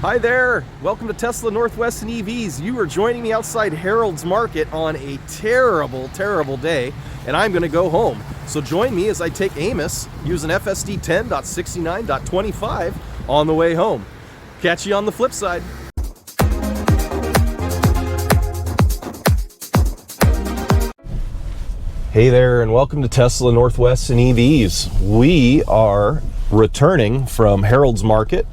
Hi there, welcome to Tesla Northwest and EVs. You are joining me outside Harold's Market on a terrible day, and I'm gonna go home. So join me as I take Amos using FSD 10.69.25 on the way home. Catch you on the flip side. Hey there, and welcome to Tesla Northwest and EVs. We are returning from Harold's Market.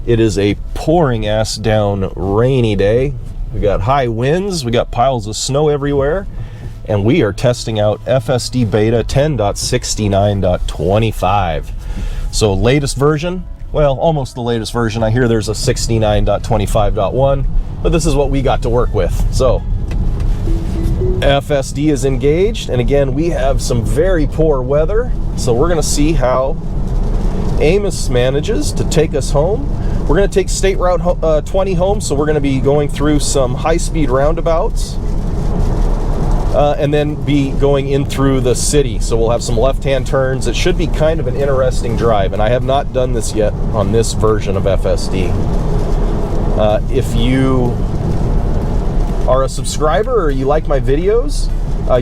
It is a pouring ass down rainy day. We got high winds, we got piles of snow everywhere, and we are testing out FSD beta 10.69.25. So latest version, well, almost the latest version. I hear there's a 69.25.1, but this is what we got to work with. So FSD is engaged, and again, we have some very poor weather, so we're gonna see how Amos manages to take us home. We're going to take State Route 20 home, so we're going to be going through some high-speed roundabouts and then be going in through the city. So we'll have some left-hand turns. It should be kind of an interesting drive, and I have not done this yet on this version of FSD. If you are a subscriber or you like my videos,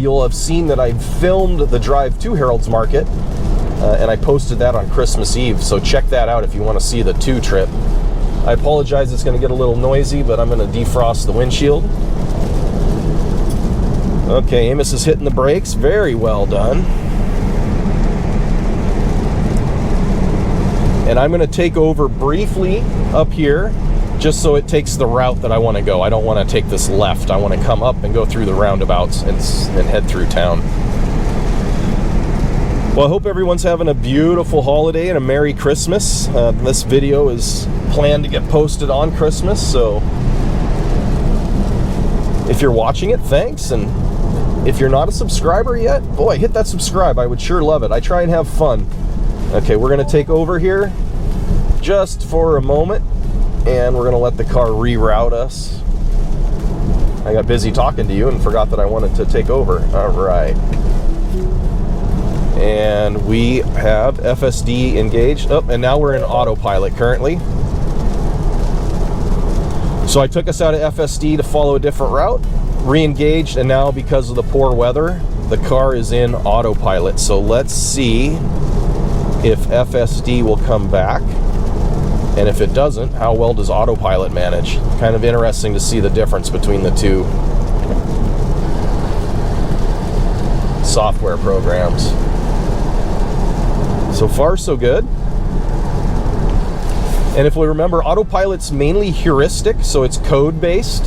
you'll have seen that I filmed the drive to Harold's Market. And I posted that on Christmas Eve, so check that out if you want to see the 2 trip. I apologize, it's going to get a little noisy, but I'm going to defrost the windshield. Okay, Amos is hitting the brakes. Very well done. And I'm going to take over briefly up here, just so it takes the route that I want to go. I don't want to take this left. I want to come up and go through the roundabouts and head through town. Well, I hope everyone's having a beautiful holiday and a Merry Christmas. This video is planned to get posted on Christmas, so if you're watching it, thanks. And if you're not a subscriber yet, boy, hit that subscribe. I would sure love it. I try and have fun. Okay, we're going to take over here just for a moment, and we're going to let the car reroute us. I got busy talking to you and forgot that I wanted to take over. All right. And we have FSD engaged. Oh, and now we're in autopilot currently. So I took us out of FSD to follow a different route, re-engaged, and now because of the poor weather, the car is in autopilot. So let's see if FSD will come back. And if it doesn't, how well does autopilot manage? Kind of interesting to see the difference between the two software programs. So far, so good. And if we remember, autopilot's mainly heuristic, so it's code-based.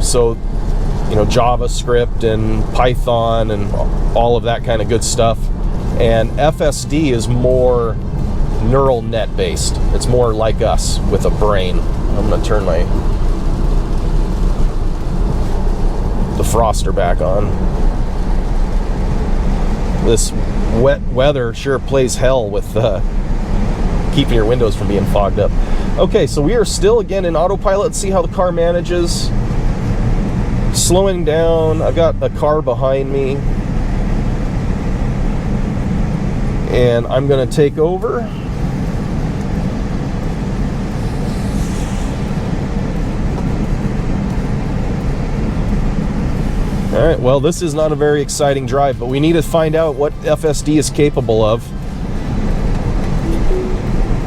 So, you know, JavaScript and Python and all of that kind of good stuff. And FSD is more neural net-based. It's more like us with a brain. I'm going to turn my defroster back on. This wet weather sure plays hell with keeping your windows from being fogged up. Okay, so we are still again in autopilot. Let's see how the car manages. Slowing down. I've got a car behind me, and I'm going to take over. All right, well, this is not a very exciting drive, but we need to find out what FSD is capable of.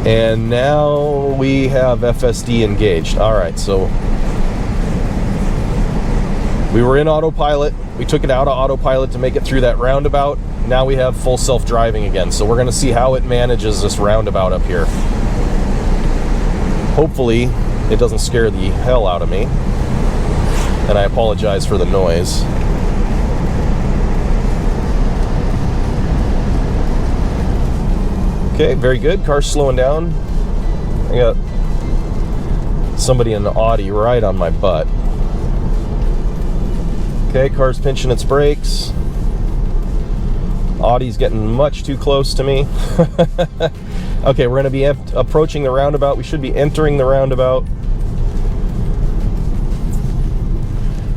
And now we have FSD engaged. All right, so we were in autopilot. We took it out of autopilot to make it through that roundabout. Now we have full self-driving again. So we're going to see how it manages this roundabout up here. Hopefully, it doesn't scare the hell out of me. And I apologize for the noise. Okay, very good. Car's slowing down. I got somebody in the Audi right on my butt. Okay, car's pinching its brakes. Audi's getting much too close to me. Okay, we're going to be approaching the roundabout. We should be entering the roundabout.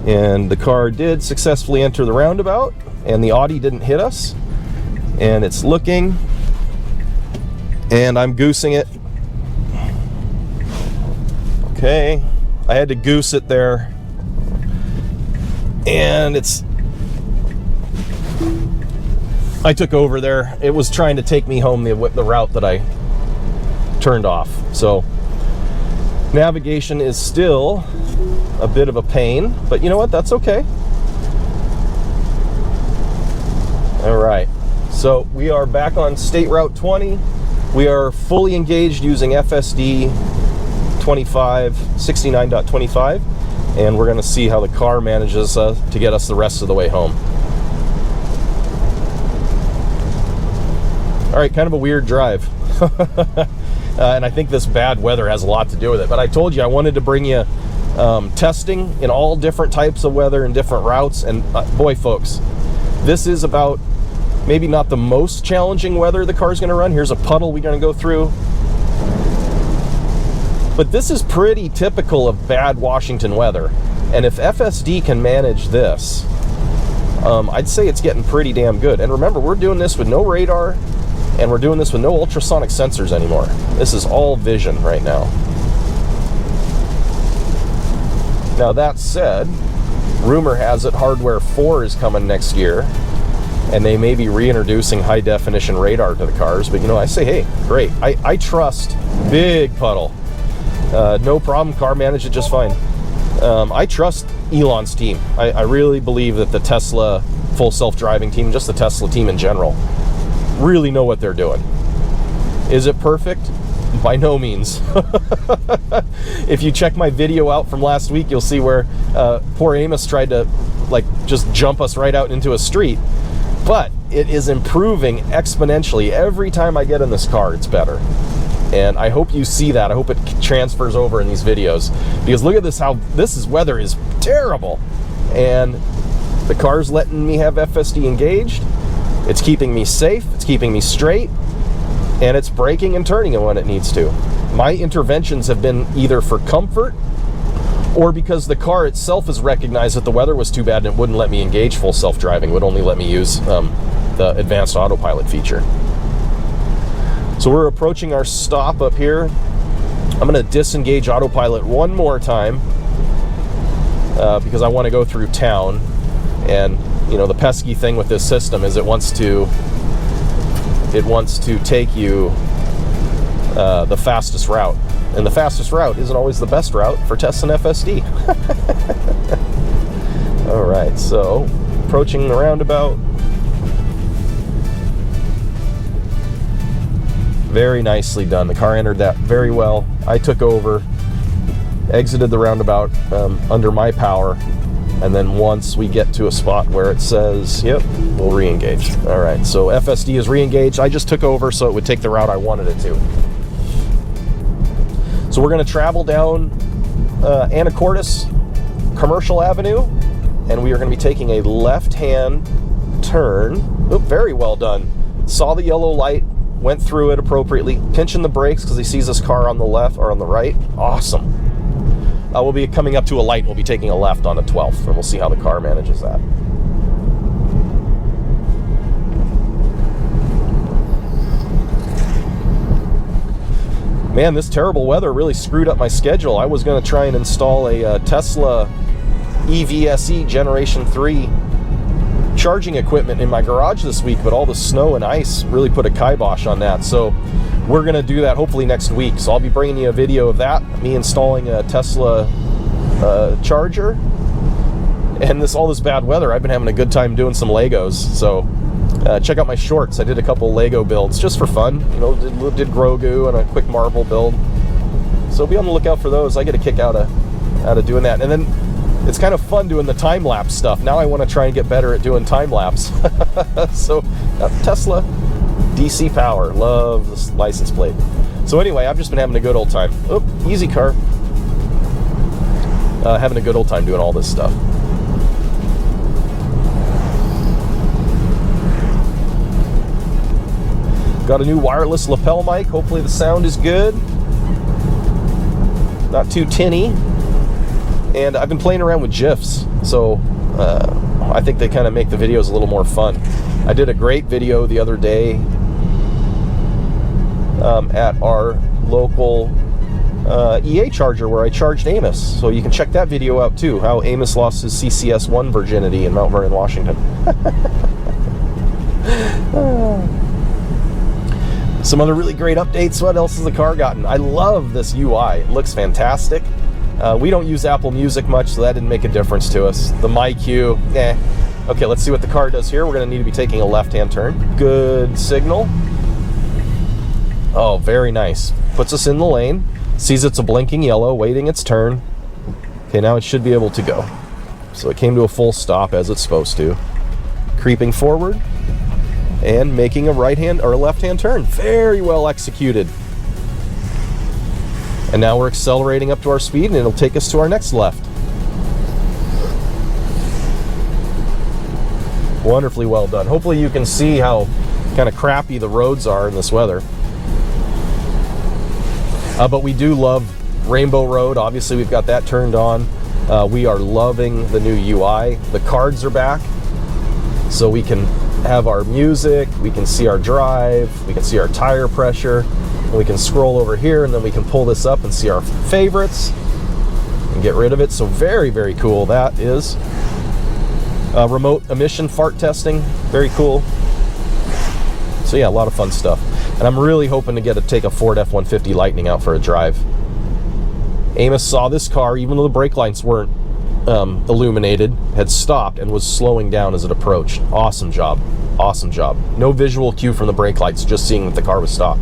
And the car did successfully enter the roundabout, and the Audi didn't hit us. And it's looking, and I'm goosing it. Okay, I had to goose it there, and I took over there. It was trying to take me home the route that I turned off. So navigation is still a bit of a pain, but you know what? That's okay. All right, so we are back on State Route 20. We are fully engaged using FSD 69.25, and we're going to see how the car manages to get us the rest of the way home. All right, kind of a weird drive. And I think this bad weather has a lot to do with it. But I told you I wanted to bring you testing in all different types of weather and different routes. And boy, folks, this is about maybe not the most challenging weather the car's going to run. Here's a puddle we're going to go through. But this is pretty typical of bad Washington weather. And if FSD can manage this, I'd say it's getting pretty damn good. And remember, we're doing this with no radar, and we're doing this with no ultrasonic sensors anymore. This is all vision right now. Now that said, rumor has it Hardware 4 is coming next year, and they may be reintroducing high definition radar to the cars. But you know, I say, hey, great. I trust big puddle. No problem, car managed it just fine. I trust Elon's team. I really believe that the Tesla full self-driving team, just the Tesla team in general, really know what they're doing. Is it perfect? By no means. If you check my video out from last week, you'll see where poor Amos tried to just jump us right out into a street. But it is improving exponentially. Every time I get in this car, it's better. And I hope you see that. I hope it transfers over in these videos. Because look at this, how this weather is terrible. And the car's letting me have FSD engaged. It's keeping me safe, it's keeping me straight, and it's braking and turning it when it needs to. My interventions have been either for comfort or because the car itself has recognized that the weather was too bad and it wouldn't let me engage full self-driving. It would only let me use the advanced autopilot feature. So we're approaching our stop up here. I'm going to disengage autopilot one more time because I want to go through town. And you know, the pesky thing with this system is it wants to take you the fastest route, and the fastest route isn't always the best route for testing FSD. All right, so approaching the roundabout. Very nicely done. The car entered that very well. I took over, exited the roundabout under my power. And then once we get to a spot where it says, yep, we'll re-engage. All right, so FSD is re-engaged. I just took over so it would take the route I wanted it to. So we're going to travel down Anacortes Commercial Avenue, and we are going to be taking a left-hand turn. Oh, very well done. Saw the yellow light, went through it appropriately, pinching the brakes because he sees this car on the left or on the right. Awesome. We'll be coming up to a light and we'll be taking a left on the 12th, and we'll see how the car manages that. Man, this terrible weather really screwed up my schedule. I was going to try and install a Tesla EVSE Generation 3 charging equipment in my garage this week, but all the snow and ice really put a kibosh on that. So we're going to do that hopefully next week. So I'll be bringing you a video of that, me installing a Tesla charger. And all this bad weather, I've been having a good time doing some Legos. So check out my shorts. I did a couple Lego builds just for fun. You know, did Grogu and a quick marble build. So be on the lookout for those. I get a kick out of doing that. And then it's kind of fun doing the time-lapse stuff. Now I want to try and get better at doing time-lapse. So Tesla DC power. Love this license plate. So anyway, I've just been having a good old time. Oh, easy car. Having a good old time doing all this stuff. Got a new wireless lapel mic. Hopefully the sound is good. Not too tinny. And I've been playing around with GIFs. So I think they kind of make the videos a little more fun. I did a great video the other day at our local EA charger where I charged Amos. So you can check that video out too, how Amos lost his CCS1 virginity in Mount Vernon, Washington. Some other really great updates. What else has the car gotten? I love this UI. It looks fantastic. We don't use Apple Music much, so that didn't make a difference to us. The MyQ, eh. Okay, let's see what the car does here. We're going to need to be taking a left-hand turn. Good signal. Oh, very nice. Puts us in the lane. Sees it's a blinking yellow, waiting its turn. Okay, now it should be able to go. So it came to a full stop as it's supposed to. Creeping forward and making a right-hand or a left-hand turn. Very well executed. And now we're accelerating up to our speed, and it'll take us to our next left. Wonderfully well done. Hopefully you can see how kind of crappy the roads are in this weather. But we do love Rainbow Road. Obviously, we've got that turned on. We are loving the new UI. The cards are back, so we can have our music, we can see our drive, we can see our tire pressure, and we can scroll over here, and then we can pull this up and see our favorites and get rid of it. So very, very cool that is. Remote emission fart testing, very cool. So yeah, a lot of fun stuff. And I'm really hoping to take a Ford F-150 Lightning out for a drive. Amos saw this car, even though the brake lights weren't illuminated, had stopped and was slowing down as it approached. Awesome job. Awesome job. No visual cue from the brake lights, just seeing that the car was stopped.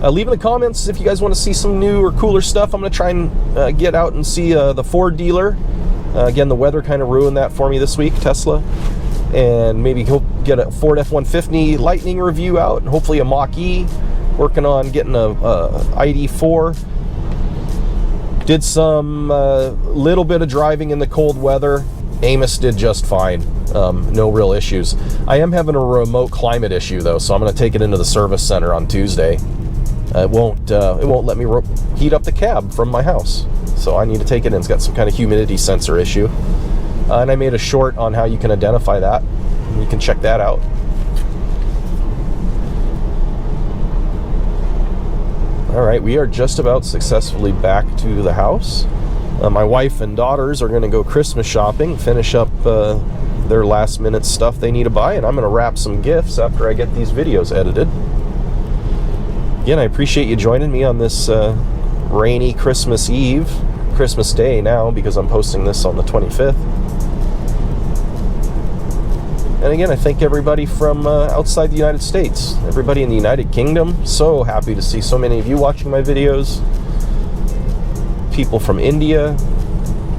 Leave in the comments if you guys want to see some new or cooler stuff. I'm going to try and get out and see the Ford dealer. Again, the weather kind of ruined that for me this week, Tesla. And maybe he'll get a Ford F-150 Lightning review out, and hopefully a Mach-E. Working on getting a ID4. Did some little bit of driving in the cold weather. Amos did just fine. No real issues. I am having a remote climate issue though, so I'm going to take it into the service center on Tuesday. It won't let me heat up the cab from my house, so I need to take it in. It's got some kind of humidity sensor issue. And I made a short on how you can identify that. You can check that out. All right, we are just about successfully back to the house. My wife and daughters are going to go Christmas shopping, finish up their last minute stuff they need to buy, and I'm going to wrap some gifts after I get these videos edited. Again, I appreciate you joining me on this rainy Christmas Eve, Christmas Day now, because I'm posting this on the 25th. And again, I thank everybody from outside the United States, everybody in the United Kingdom. So happy to see so many of you watching my videos. People from India,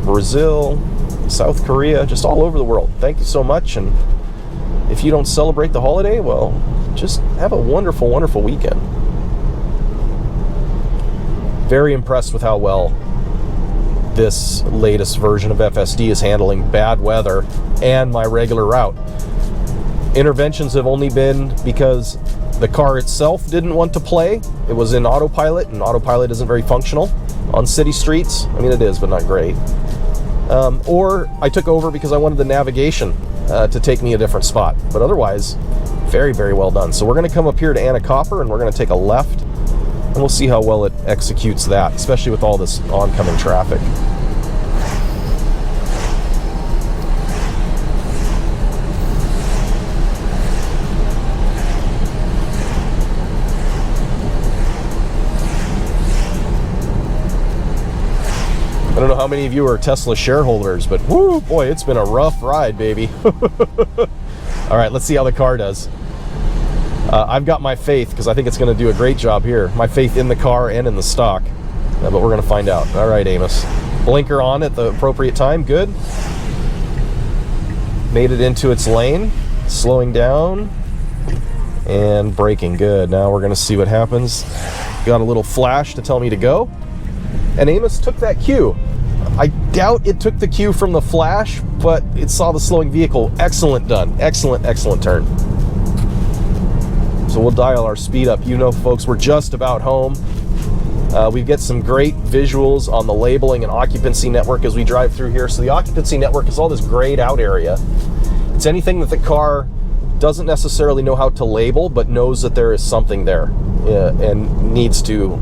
Brazil, South Korea, just all over the world. Thank you so much. And if you don't celebrate the holiday, well, just have a wonderful, wonderful weekend. Very impressed with how well this latest version of FSD is handling bad weather and my regular route. Interventions have only been because the car itself didn't want to play. It was in autopilot, and autopilot isn't very functional on city streets. I mean, it is, but not great. Or I took over because I wanted the navigation to take me a different spot. But otherwise, very, very well done. So we're going to come up here to Anacortes, and we're going to take a left, and we'll see how well it executes that, especially with all this oncoming traffic. I don't know how many of you are Tesla shareholders, but whoo, boy, it's been a rough ride, baby. All right, let's see how the car does. I've got my faith, because I think it's going to do a great job here. My faith in the car and in the stock. But we're going to find out. All right, Amos. Blinker on at the appropriate time. Good. Made it into its lane. Slowing down. And braking. Good. Now we're going to see what happens. Got a little flash to tell me to go. And Amos took that cue. I doubt it took the cue from the flash, but it saw the slowing vehicle. Excellent done. Excellent, excellent turn. So we'll dial our speed up. You know, folks, we're just about home. We get some great visuals on the labeling and occupancy network as we drive through here. So the occupancy network is all this grayed out area. It's anything that the car doesn't necessarily know how to label, but knows that there is something there. and needs to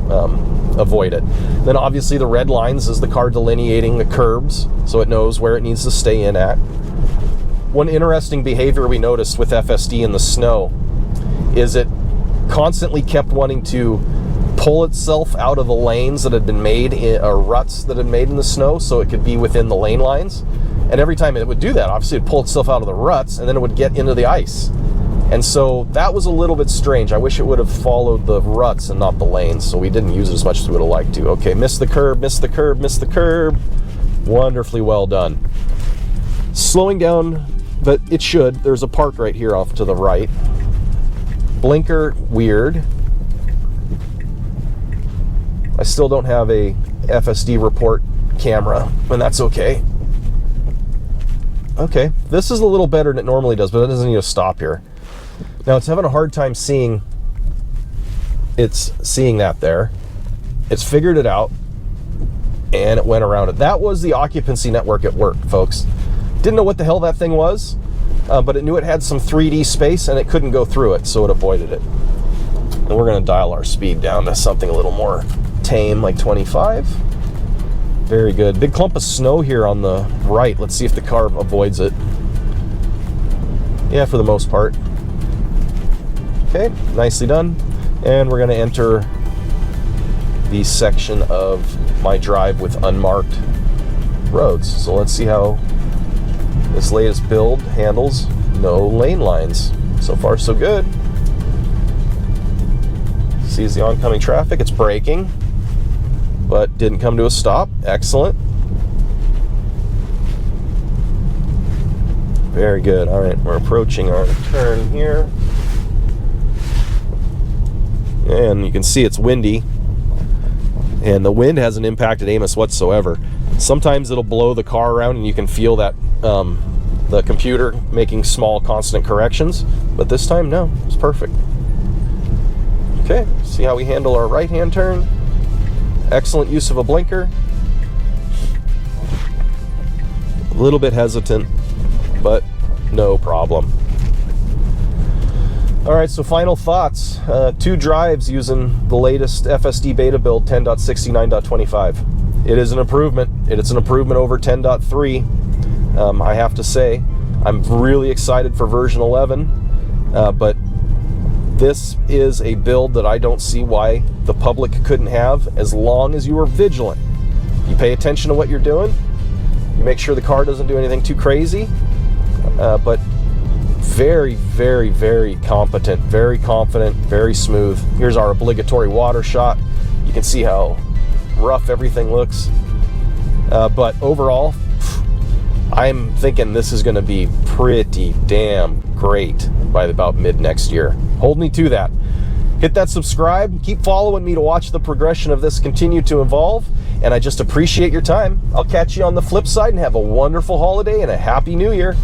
avoid it. Then obviously the red lines is the car delineating the curbs, so it knows where it needs to stay in at. One interesting behavior we noticed with FSD in the snow is it constantly kept wanting to pull itself out of the lanes that had been made or ruts that had made in the snow so it could be within the lane lines. And every time it would do that, obviously it'd pull itself out of the ruts and then it would get into the ice. And so that was a little bit strange. I wish it would have followed the ruts and not the lanes, so we didn't use it as much as we would have liked to. Okay, missed the curb, missed the curb, missed the curb. Wonderfully well done. Slowing down, but it should. There's a park right here off to the right. Blinker, weird. I still don't have a FSD report camera, and that's okay. Okay, this is a little better than it normally does, but it doesn't need to stop here. Now it's having a hard time seeing that there. It's figured it out, and it went around it. That was the occupancy network at work, folks. Didn't know what the hell that thing was, but it knew it had some 3D space, and it couldn't go through it, so it avoided it. And we're going to dial our speed down to something a little more tame, like 25. Very good. Big clump of snow here on the right. Let's see if the car avoids it. Yeah, for the most part. Okay, nicely done. And we're going to enter the section of my drive with unmarked roads. So let's see how this latest build handles no lane lines. So far, so good. Sees the oncoming traffic. It's braking, but didn't come to a stop. Excellent. Very good. All right, we're approaching our turn here. And you can see it's windy. And the wind hasn't impacted Amos whatsoever. Sometimes it'll blow the car around and you can feel that the computer making small constant corrections. But this time, no, it's perfect. Okay, see how we handle our right-hand turn. Excellent use of a blinker. A little bit hesitant, but no problem. All right, so final thoughts. 2 drives using the latest FSD beta build 10.69.25. It is an improvement. It's an improvement over 10.3. I have to say, I'm really excited for version 11, but this is a build that I don't see why the public couldn't have, as long as you are vigilant. You pay attention to what you're doing. You make sure the car doesn't do anything too crazy, but very, very, very competent, very confident, very smooth. Here's our obligatory water shot. You can see how rough everything looks. But overall, I'm thinking this is going to be pretty damn great by about mid next year. Hold me to that. Hit that subscribe. Keep following me to watch the progression of this continue to evolve. And I just appreciate your time. I'll catch you on the flip side and have a wonderful holiday and a happy new year.